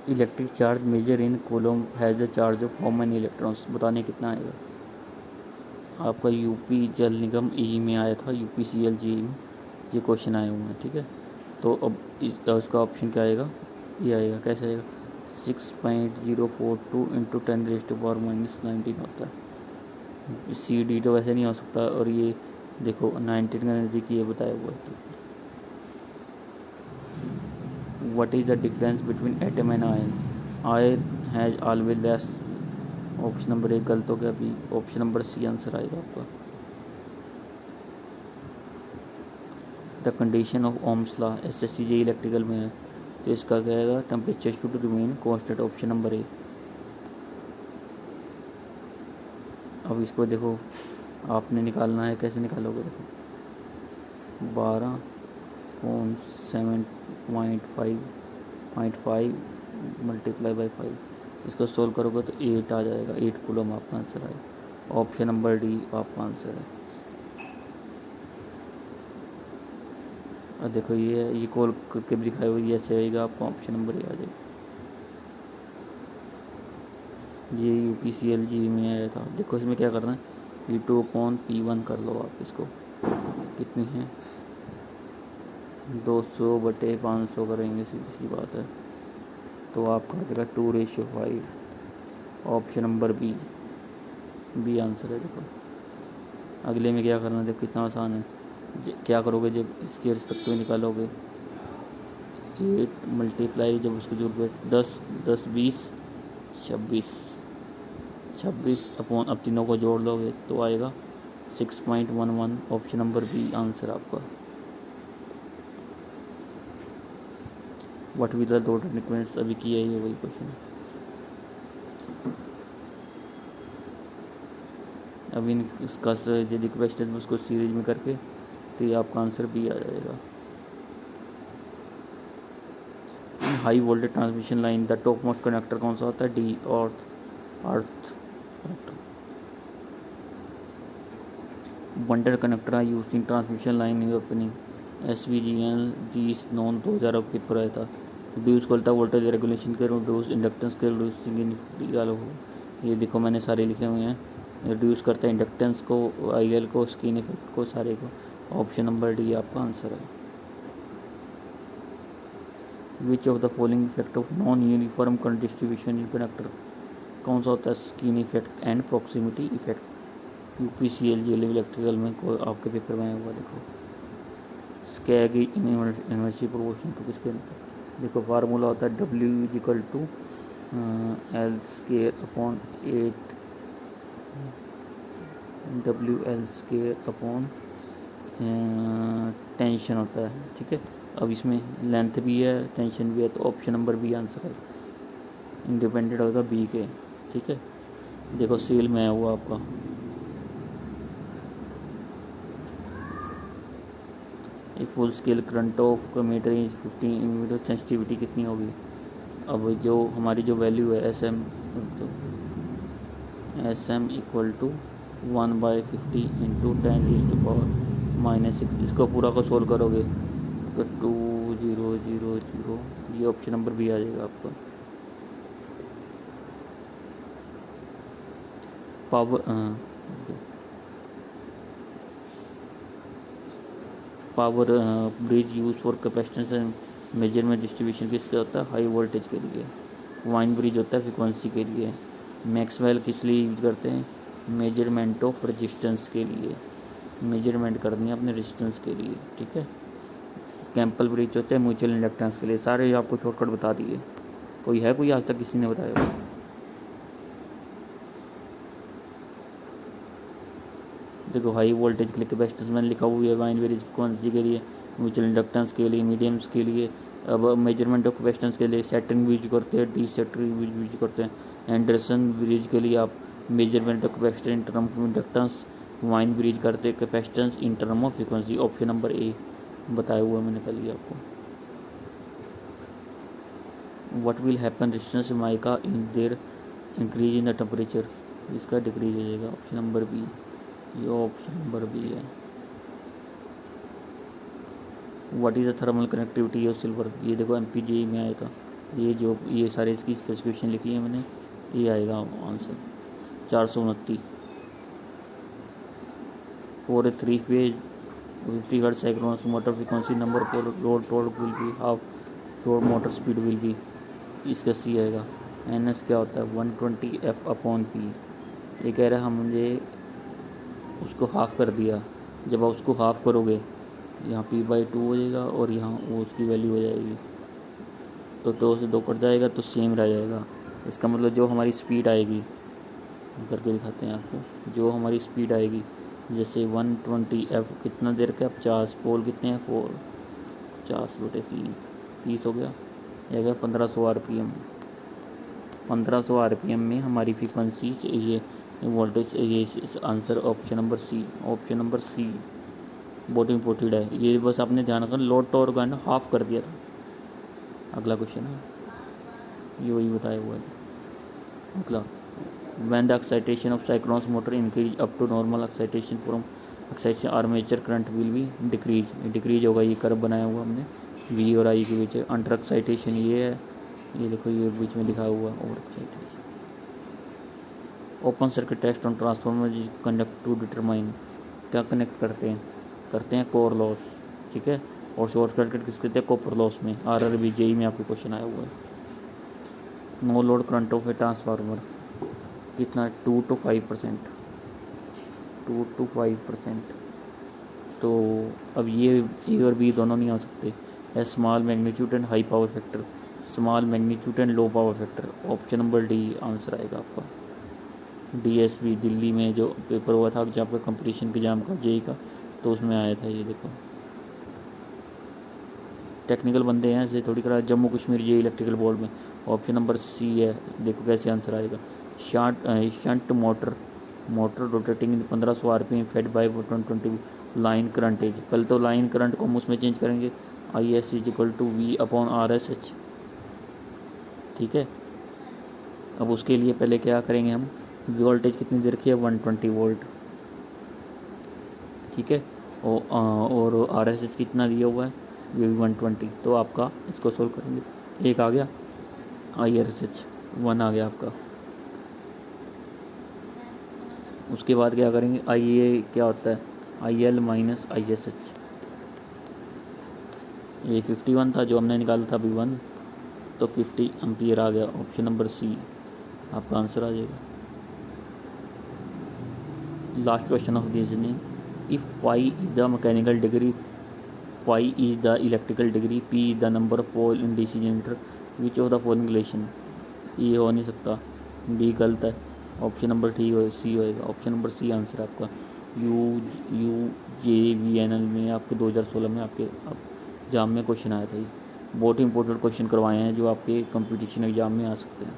Electric charge measure in coulomb has a charge of how many electrons, बताने कितना आएगा। आपका यूपी जल निगम ई में आया था, यूपीसीएल जी में ये क्वेश्चन आए हुए हैं, ठीक है। तो अब उसका ऑप्शन क्या आएगा, ये आएगा, कैसे आएगा, 6.042 इंटू 10⁻⁻19 होता है। सी डी तो वैसे नहीं हो सकता, और ये देखो 19 का नज़दीक ये बताया हुआ है। What is the difference between atom and ion, ion has always less, option number 1 गलत हो गया, अभी ऑप्शन नंबर सी आंसर आएगा आपका। The condition of Ohm's law, SSC J electrical में है, तो इसका क्या आएगा, temperature should remain constant, option number 1। अब इसको देखो, आपने निकालना है, कैसे निकालोगे, देखो 12.7.5 मल्टीप्लाई बाई 5, इसको सोल्व करोगे तो 8 आ जाएगा, 8 कूलम आपका आंसर आएगा, ऑप्शन नंबर डी आपका आंसर है। और देखो ये कॉल करके भी दिखाई हुई, ऐसे आएगा आपका, ऑप्शन नंबर ए आ जाएगा। ये यूपीसीएल जी में आया था। देखो इसमें क्या करना है, P2/P1 कर लो आप, इसको कितनी है, 200/500 करेंगे, सीधी सी बात है, तो आपका आ जाएगा 2:5, option number B, B answer है। देखो अगले में क्या करना है, देखो कितना आसान है, क्या करोगे, जब इसके रिस्पेक्ट में निकालोगे, 8 मल्टीप्लाई, जब उसकी जरूरत 10 10 20 26 अपॉन, अब तीनों को जोड़ लोगे तो आएगा 6.11, ऑप्शन नंबर बी आंसर आपका। What with the dot equations, अभी किया है ये वही क्वेश्चन है। अभी इसका यदि क्वेश्चन में उसको सीरीज में करके, तो ये आपका आंसर बी आ जाएगा। High voltage transmission line the top most connector कौन सा होता है, D earth. Bundle connector are use in transmission line in opening, SVGL जी नॉन 2000 पेपर आया था। रिड्यूस करता वोल्टेज रेगुलेशन के, रिड्यूस इंडक्टेंस के, रिड्यूसिंग, ये देखो मैंने सारे लिखे हुए हैं, रिड्यूस करता है इंडक्टेंस को, IL को, स्किन इफेक्ट को, सारे को, ऑप्शन नंबर डी आपका आंसर है। Which of the following effect of non uniform current distribution in connector, कौन सा होता है, skin effect and proximity effect. UPCL जी इलेक्ट्रिकल में कोई आपके पेपर में आया हुआ, देखो स्कैग इनवर्सली प्रोपोर्शन टू किसके, देखो फार्मूला होता है W L²/8, WL² टेंशन होता है, ठीक है। अब इसमें लेंथ भी है, टेंशन भी है, तो ऑप्शन नंबर बी आंसर है, इंडिपेंडेंट होगा बी के, ठीक है। देखो सेल में है हुआ आपका, full scale current of meter is 15 meter, sensitivity कितनी होगी। अब जो हमारी जो वैल्यू है S M equal to 1/50 into 10⁻⁻6, इसको पूरा को सोल्व करोगे तो 2000, ये ऑप्शन नंबर बी आ जाएगा आपका। Power bridge use for capacitance and measurement distribution किसके होता है, हाई वोल्टेज के लिए। वाइन ब्रिज होता है फ्रिक्वेंसी के लिए। मैक्सवेल किस लिए यूज करते हैं, मेजरमेंट ऑफ रेजिस्टेंस के लिए, मेजरमेंट करनी है अपने रेजिस्टेंस के लिए, ठीक है। कैंपल ब्रिज होता है म्यूचुअल इंडक्टेंस के लिए। सारे आपको शॉर्टकट बता दिए, कोई है कोई आज तक किसी ने बताया। देखो हाई वोल्टेज के लिए कैपेसिटेंस मैंने लिखा हुआ है, वाइन ब्रिज फ्रिक्वेंसी के लिए, म्यूचुअल इंडक्टेंस के लिए, मीडियम्स के लिए। अब मेजरमेंट ऑफ कैपेसिटेंस के लिए सेटिंग ब्रिज करते हैं, डी सेटिंग ब्रिज करते हैं। एंडरसन ब्रिज के लिए आप measurement of capacitance in term of inductance, wine bridge करते हैं capacitance in term of frequency, option number A बताया हुआ है मैंने पहले आपको। What will happen resistance mica in their increase in the temperature, इसका डिक्रीज हो जाएगा, ऑप्शन नंबर बी, ये ऑप्शन नंबर बी है। What is the thermal connectivity of silver, ये देखो MPGE में आया था, ये सारे इसकी स्पेसिफिकेशन लिखी है मैंने, ये आएगा answer 429। For a 3 phase 50 hertz synchronous motor frequency number for load torque will be half load motor speed will be, इसका सी आएगा। NS क्या होता है 120F/P। ये कह रहा है हमने उसको हाफ़ कर दिया, जब आप उसको हाफ़ करोगे यहाँ P/2 हो जाएगा और यहाँ वो उसकी वैल्यू हो जाएगी, तो 2 से 2 कट जाएगा तो सेम रह जाएगा। इसका मतलब जो हमारी स्पीड आएगी, करके दिखाते हैं आपको, जो हमारी स्पीड आएगी जैसे 120F कितना देर का 50, पोल कितने हैं 4, 50/3 30 हो गया, यह गया 1500 RPM। 1500 RPM में हमारी फ्रीक्वेंसी ये वोल्टेज, ये आंसर ऑप्शन नंबर सी बहुत इम्पोर्टेंट है। ये बस आपने ध्यान रखना, लोड टॉर्क का ना हाफ कर दिया था। अगला क्वेश्चन है, ये वही बताया हुआ है। अगला, when the excitation of synchronous motor increase up to normal excitation from excitation armature current will be decrease होगा। ये कर्व बनाया हुआ हमने V और I के बीच। अंडर एक्साइटेशन ये है, ये देखो ये बीच में लिखा हुआ over excitation. Open circuit test on transformer conduct to determine, क्या कनेक्ट करते हैं कोर लॉस, ठीक है। और शॉर्ट सर्किट किस कहते हैं कॉपर लॉस में। RRB JEE में आपको क्वेश्चन आया हुआ है। No load current of a transformer कितना 2 to 5%, 2 to 5%। तो अब ये A और B दोनों नहीं हो सकते। है small magnitude and high power factor, small magnitude and low power factor. Option number D answer आएगा आपका। DSB दिल्ली में जो पेपर हुआ था जब आपका कंपटीशन एग्जाम का JEE का, तो उसमें आया था। ये देखो टेक्निकल बंदे हैं, ऐसे थोड़ी करा। Jammu Kashmir JEE electrical board में ऑप्शन नंबर C है। देखो कैसे आंसर आएगा। Shunt motor rotating 1500 RPM fed by 120 line करंटेज। पहले तो लाइन करंट को हम उसमें चेंज करेंगे, IS = V/RSH, ठीक है। अब उसके लिए पहले क्या करेंगे हम, वोल्टेज कितनी देर की है 120 वोल्ट, ठीक है। और RSH कितना दिया हुआ है, ये भी 120। तो आपका इसको सोल्व करेंगे, एक आ गया IRSH 1 आ गया आपका। उसके बाद क्या करेंगे, IA क्या होता है IL - ISH। ये 51 था जो हमने निकाला था अभी 1, तो 50 एम्पियर आ गया। ऑप्शन नंबर C आपका आंसर आ जाएगा। लास्ट क्वेश्चन ऑफ दिस ने, if phi is the mechanical degree, phi is the electrical degree, P is the number of pole in DC generator, which of the following relation. ये हो नहीं सकता, D गलत है। Option number C होएगा। Option number C answer आपका। UJVNL में आपके 2016 में आपके एग्जाम में क्वेश्चन आया था। ये बहुत इंपॉर्टेंट क्वेश्चन करवाए हैं जो आपके कंपटीशन एग्जाम में आ सकते हैं।